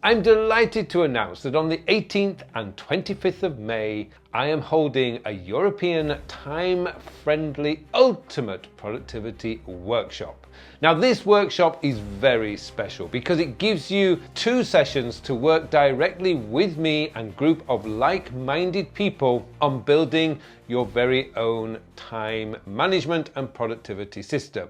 I'm delighted to announce that on the 18th and 25th of May, I am holding a European time-friendly ultimate productivity workshop. Now this workshop is very special because it gives you 2 sessions to work directly with me and a group of like-minded people on building your very own time management and productivity system.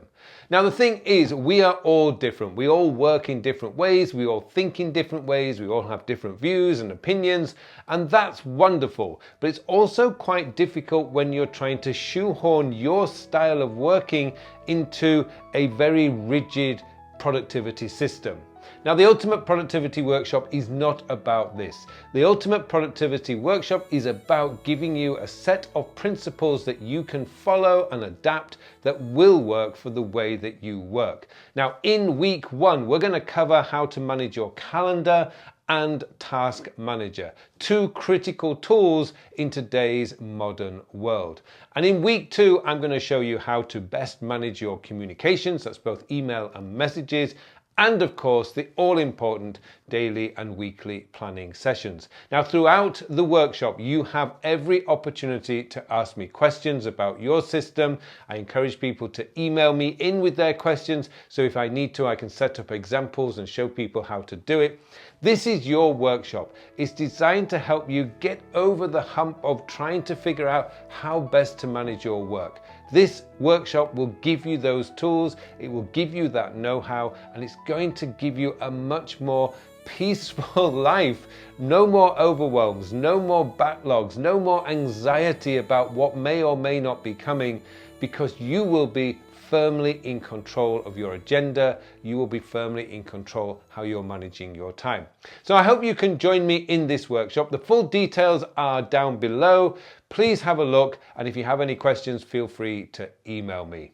Now the thing is, we are all different. We all work in different ways, we all think in different ways, we all have different views and opinions, and that's wonderful. But it's also quite difficult when you're trying to shoehorn your style of working into a very rigid productivity system. Now, the Ultimate Productivity Workshop is not about this. The Ultimate Productivity Workshop is about giving you a set of principles that you can follow and adapt that will work for the way that you work. Now, in week 1, we're going to cover how to manage your calendar and task manager, 2 critical tools in today's modern world. And in week 2, I'm going to show you how to best manage your communications, that's both email and messages, and of course the all-important daily and weekly planning sessions. Now throughout the workshop you have every opportunity to ask me questions about your system. I encourage people to email me in with their questions, so if I need to I can set up examples and show people how to do it. This is your workshop. It's designed to help you get over the hump of trying to figure out how best to manage your work. This workshop will give you those tools, it will give you that know-how, and it's going to give you a much more peaceful life. No more overwhelms, no more backlogs, no more anxiety about what may or may not be coming, because you will be firmly in control of your agenda. You will be firmly in control how you're managing your time. So I hope you can join me in this workshop. The full details are down below. Please have a look, and if you have any questions, feel free to email me.